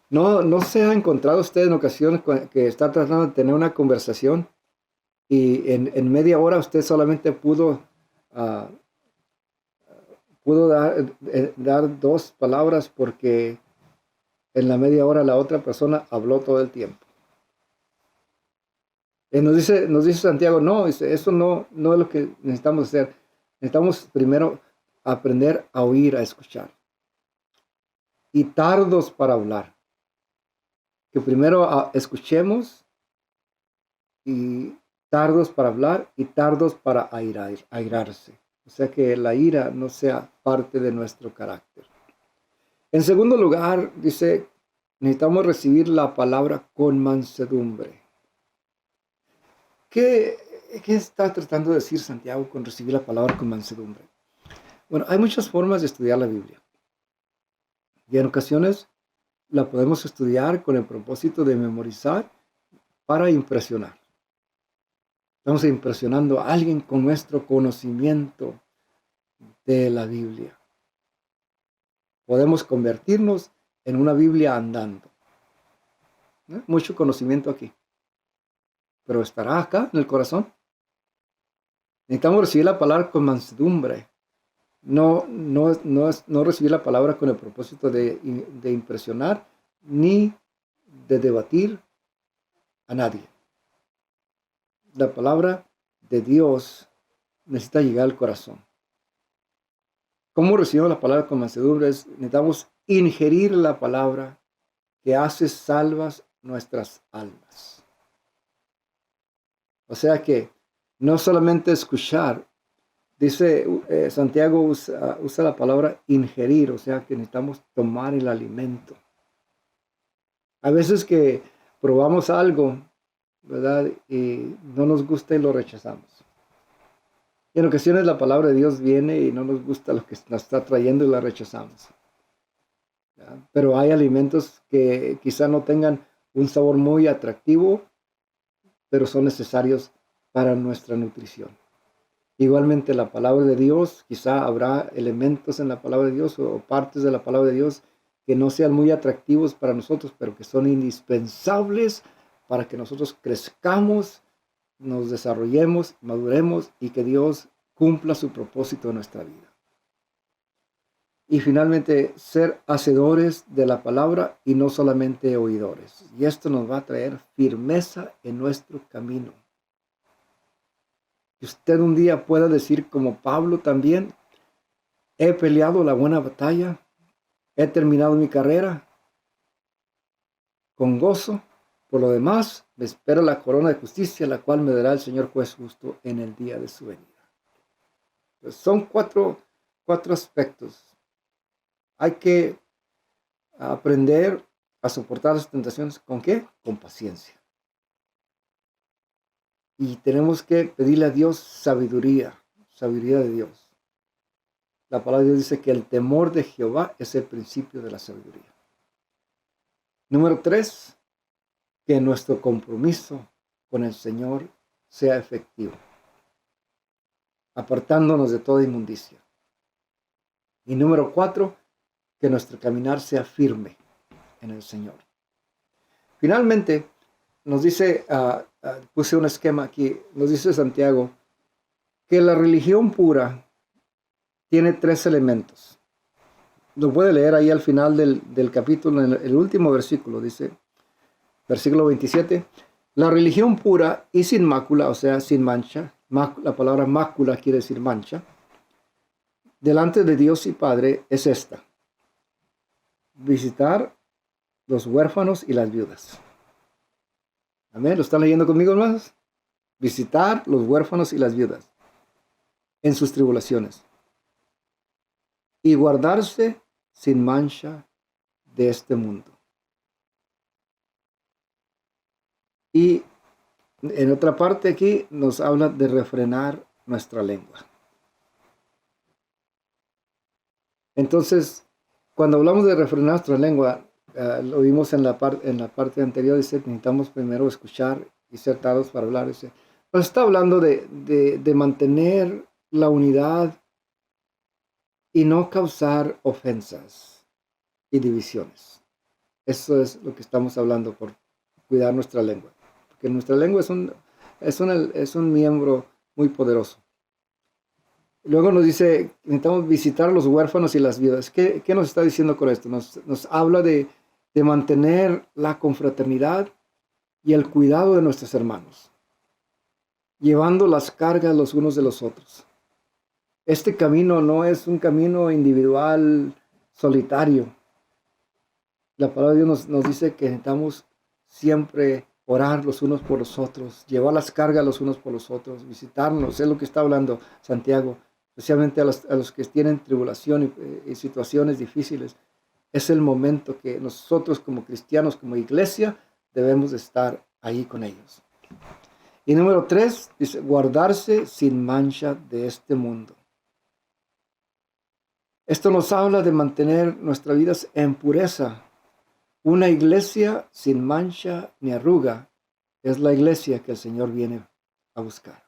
¿No se ha encontrado usted en ocasiones que está tratando de tener una conversación y en media hora usted solamente pudo dar 2 palabras porque en la media hora la otra persona habló todo el tiempo? Nos dice Santiago, no, eso no es lo que necesitamos hacer. Necesitamos primero aprender a oír, a escuchar. Y tardos para hablar. Que primero escuchemos y tardos para hablar y tardos para airarse. O sea que la ira no sea parte de nuestro carácter. En segundo lugar, dice, necesitamos recibir la palabra con mansedumbre. ¿Qué está tratando de decir Santiago con recibir la palabra con mansedumbre? Bueno, hay muchas formas de estudiar la Biblia. Y en ocasiones la podemos estudiar con el propósito de memorizar para impresionar. Estamos impresionando a alguien con nuestro conocimiento de la Biblia. Podemos convertirnos en una Biblia andando. Mucho conocimiento aquí. Pero estará acá en el corazón. Necesitamos recibir la palabra con mansedumbre. No recibir la palabra con el propósito de impresionar ni de debatir a nadie. La palabra de Dios necesita llegar al corazón. ¿Cómo recibimos la palabra con mansedumbre? Necesitamos ingerir la palabra que hace salvas nuestras almas. O sea que no solamente escuchar, dice Santiago usa la palabra ingerir, o sea que necesitamos tomar el alimento. A veces que probamos algo, ¿verdad? Y no nos gusta y lo rechazamos. Y en ocasiones la palabra de Dios viene y no nos gusta lo que nos está trayendo y la rechazamos. ¿Ya? Pero hay alimentos que quizá no tengan un sabor muy atractivo, pero son necesarios para nuestra nutrición. Igualmente la palabra de Dios, quizá habrá elementos en la palabra de Dios o partes de la palabra de Dios que no sean muy atractivos para nosotros, pero que son indispensables para que nosotros crezcamos, nos desarrollemos, maduremos y que Dios cumpla su propósito en nuestra vida. Y finalmente, ser hacedores de la palabra y no solamente oidores. Y esto nos va a traer firmeza en nuestro camino. Que usted un día pueda decir como Pablo también, he peleado la buena batalla, he terminado mi carrera con gozo. Por lo demás, me espera la corona de justicia, la cual me dará el Señor juez justo en el día de su venida. Pues son cuatro aspectos. Hay que aprender a soportar las tentaciones. ¿Con qué? Con paciencia. Y tenemos que pedirle a Dios sabiduría de Dios. La palabra de Dios dice que el temor de Jehová es el principio de la sabiduría. Número 3, que nuestro compromiso con el Señor sea efectivo, apartándonos de toda inmundicia. Y número 4, que nuestro caminar sea firme en el Señor. Finalmente, nos dice, puse un esquema aquí, nos dice Santiago, que la religión pura tiene 3 elementos. Lo puede leer ahí al final del capítulo, en el último versículo, dice, versículo 27, la religión pura y sin mácula, o sea, sin mancha, la palabra mácula quiere decir mancha, delante de Dios y Padre es esta: visitar los huérfanos y las viudas. Amén, ¿lo están leyendo conmigo, hermanos? Visitar los huérfanos y las viudas en sus tribulaciones y guardarse sin mancha de este mundo. Y en otra parte aquí nos habla de refrenar nuestra lengua. Entonces, cuando hablamos de refrenar nuestra lengua, lo vimos en la parte anterior, dice, necesitamos primero escuchar y ser dados para hablar. Dice, nos está hablando de mantener la unidad y no causar ofensas y divisiones. Eso es lo que estamos hablando por cuidar nuestra lengua. Porque nuestra lengua es un miembro muy poderoso. Luego nos dice, necesitamos visitar a los huérfanos y las viudas. ¿Qué nos está diciendo con esto? Nos habla de mantener la confraternidad y el cuidado de nuestros hermanos, llevando las cargas los unos de los otros. Este camino no es un camino individual, solitario. La palabra de Dios nos dice que necesitamos siempre orar los unos por los otros, llevar las cargas los unos por los otros, visitarnos. Es lo que está hablando Santiago, especialmente a los que tienen tribulación y situaciones difíciles. Es el momento que nosotros como cristianos, como iglesia, debemos estar ahí con ellos. Y número 3, dice, guardarse sin mancha de este mundo. Esto nos habla de mantener nuestras vidas en pureza. Una iglesia sin mancha ni arruga es la iglesia que el Señor viene a buscar.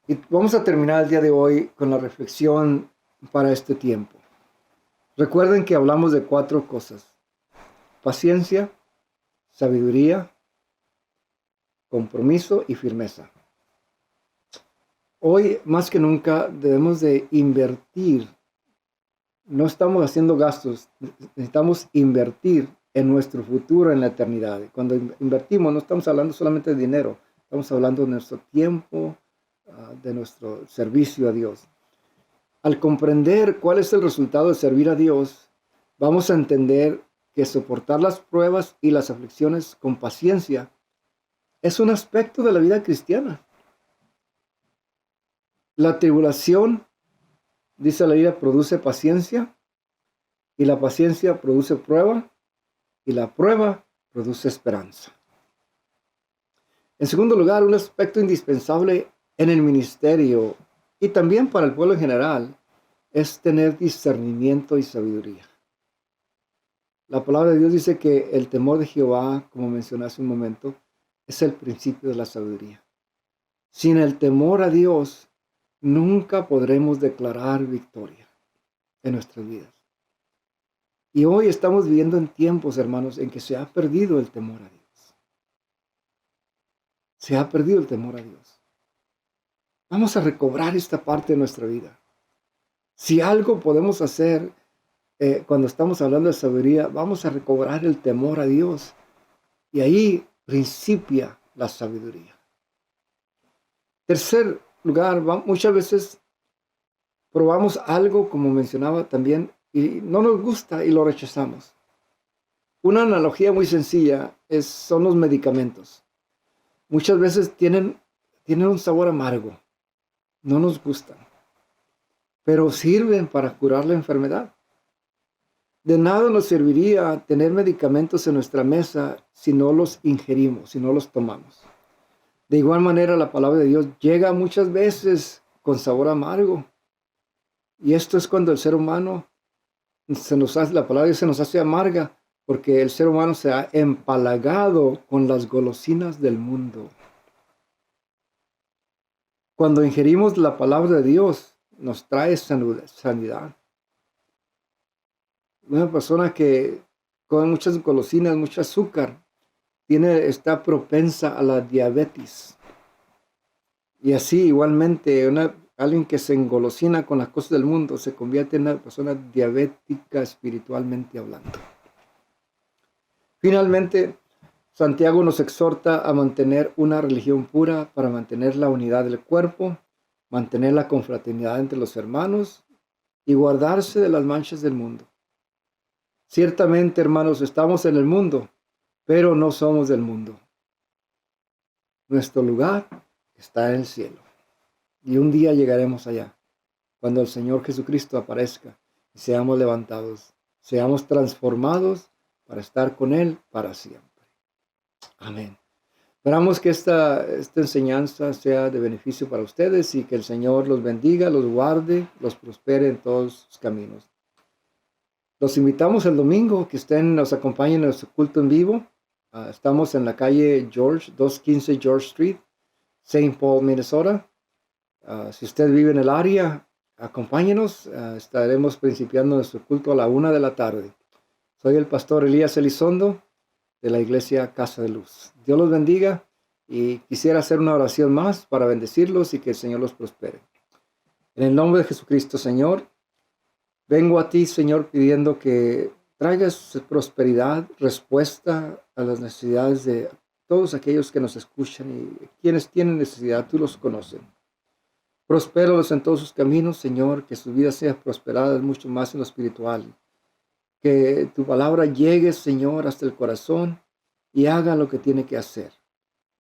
Y vamos a terminar el día de hoy con la reflexión para este tiempo. Recuerden que hablamos de 4 cosas: paciencia, sabiduría, compromiso y firmeza. Hoy, más que nunca, debemos de invertir. No estamos haciendo gastos, necesitamos invertir en nuestro futuro, en la eternidad. Cuando invertimos, no estamos hablando solamente de dinero, estamos hablando de nuestro tiempo, de nuestro servicio a Dios. Al comprender cuál es el resultado de servir a Dios, vamos a entender que soportar las pruebas y las aflicciones con paciencia es un aspecto de la vida cristiana. La tribulación, dice la Biblia, produce paciencia, y la paciencia produce prueba, y la prueba produce esperanza. En segundo lugar, un aspecto indispensable en el ministerio y también para el pueblo en general es tener discernimiento y sabiduría. La palabra de Dios dice que el temor de Jehová, como mencioné hace un momento, es el principio de la sabiduría. Sin el temor a Dios, nunca podremos declarar victoria en nuestras vidas. Y hoy estamos viviendo en tiempos, hermanos, en que se ha perdido el temor a Dios. Se ha perdido el temor a Dios. Vamos a recobrar esta parte de nuestra vida. Si algo podemos hacer cuando estamos hablando de sabiduría, vamos a recobrar el temor a Dios. Y ahí principia la sabiduría. Tercer lugar, muchas veces probamos algo, como mencionaba también, y no nos gusta y lo rechazamos. Una analogía muy sencilla son los medicamentos. Muchas veces tienen un sabor amargo. No nos gustan. Pero sirven para curar la enfermedad. De nada nos serviría tener medicamentos en nuestra mesa si no los ingerimos, si no los tomamos. De igual manera, la palabra de Dios llega muchas veces con sabor amargo. Y esto es cuando el ser humano la palabra de Dios se nos hace amarga, porque el ser humano se ha empalagado con las golosinas del mundo. Cuando ingerimos la palabra de Dios, nos trae sanidad. Una persona que come muchas golosinas, mucho azúcar, está propensa a la diabetes. Y así igualmente alguien que se engolosina con las cosas del mundo se convierte en una persona diabética espiritualmente hablando. Finalmente, Santiago nos exhorta a mantener una religión pura para mantener la unidad del cuerpo, mantener la confraternidad entre los hermanos y guardarse de las manchas del mundo. Ciertamente, hermanos, estamos en el mundo, pero no somos del mundo. Nuestro lugar está en el cielo. Y un día llegaremos allá, cuando el Señor Jesucristo aparezca y seamos levantados, seamos transformados para estar con Él para siempre. Amén. Esperamos que esta enseñanza sea de beneficio para ustedes y que el Señor los bendiga, los guarde, los prospere en todos sus caminos. Los invitamos el domingo que nos acompañen en nuestro culto en vivo. Estamos en la calle 215 George Street, St. Paul, Minnesota. Si usted vive en el área, acompáñenos. Estaremos principiando nuestro culto a la 1:00 p.m. Soy el pastor Elías Elizondo de la iglesia Casa de Luz. Dios los bendiga y quisiera hacer una oración más para bendecirlos y que el Señor los prospere. En el nombre de Jesucristo, Señor, vengo a ti, Señor, pidiendo que traigas prosperidad, respuesta a las necesidades de todos aquellos que nos escuchan y quienes tienen necesidad, tú los conoces. Prospéralos en todos sus caminos, Señor, que su vida sea prosperada mucho más en lo espiritual. Que tu palabra llegue, Señor, hasta el corazón y haga lo que tiene que hacer.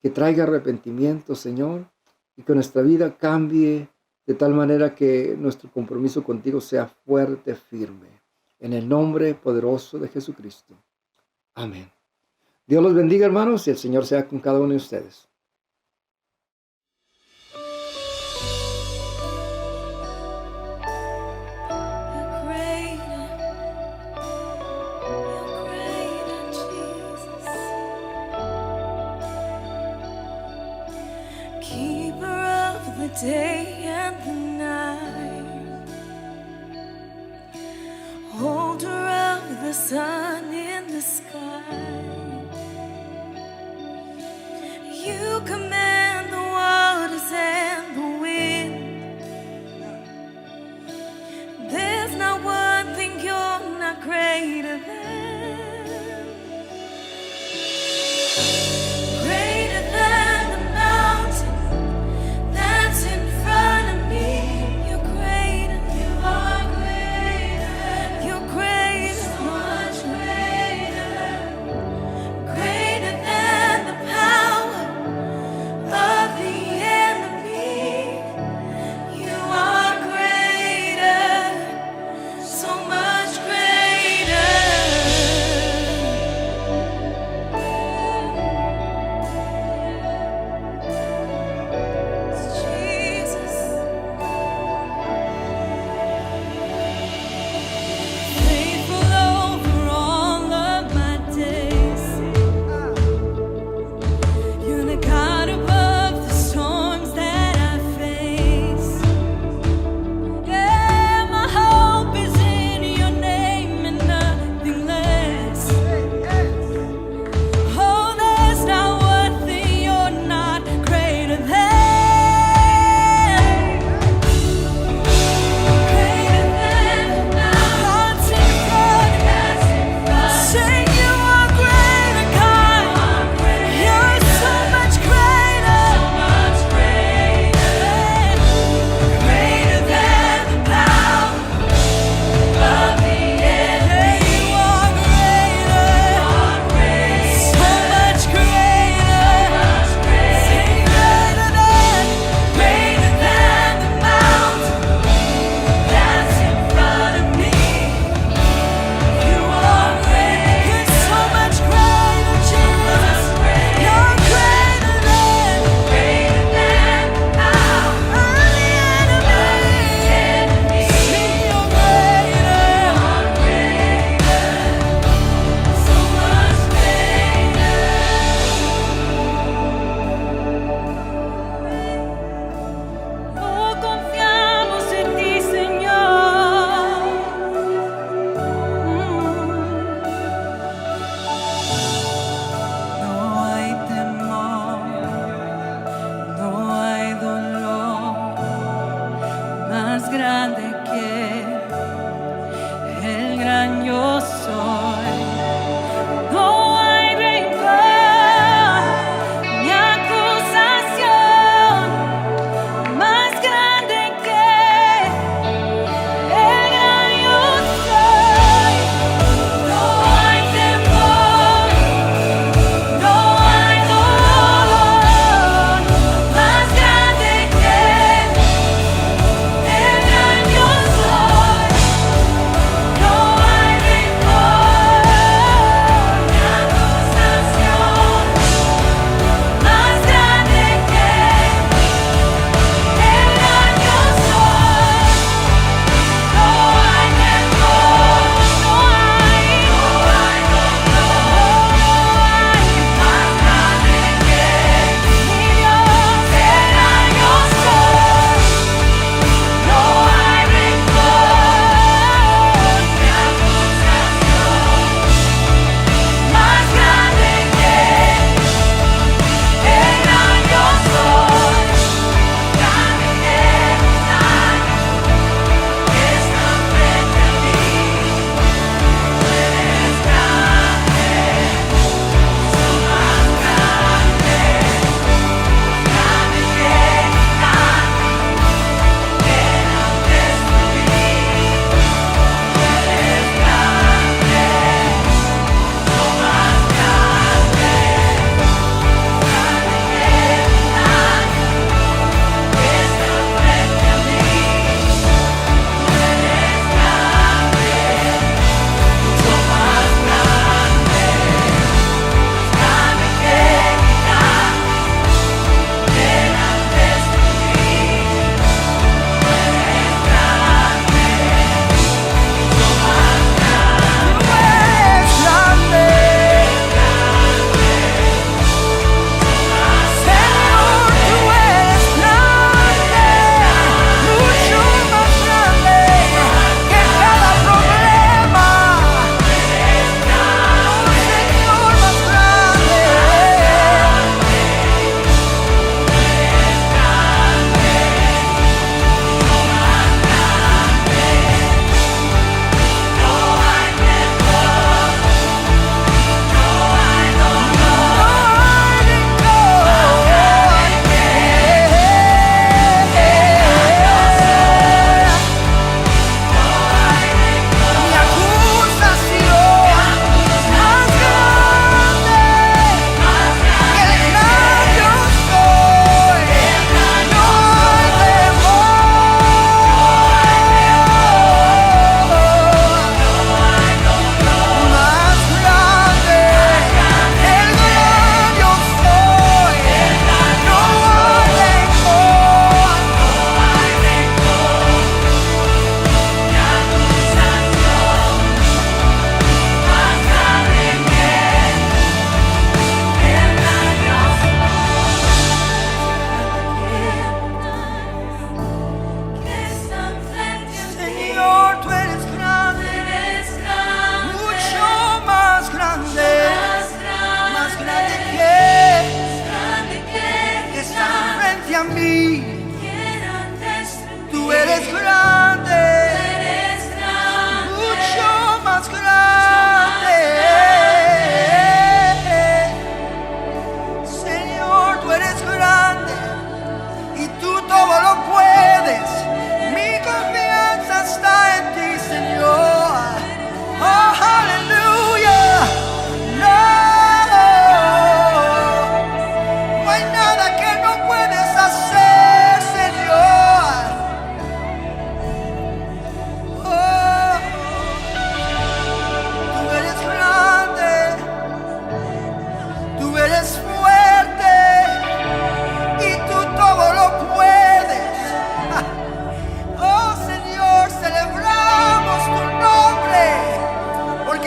Que traiga arrepentimiento, Señor, y que nuestra vida cambie de tal manera que nuestro compromiso contigo sea fuerte, firme. En el nombre poderoso de Jesucristo. Amén. Dios los bendiga, hermanos, y el Señor sea con cada uno de ustedes. Day and the night, holder of the sun in the sky. You command the waters and the wind. There's not one thing you're not greater than.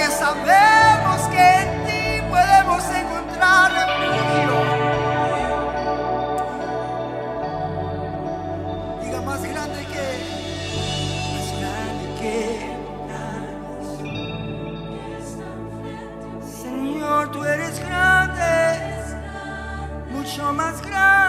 sabemos que en ti podemos encontrar refugio. Diga más grande que Señor, tú eres grande, mucho más grande.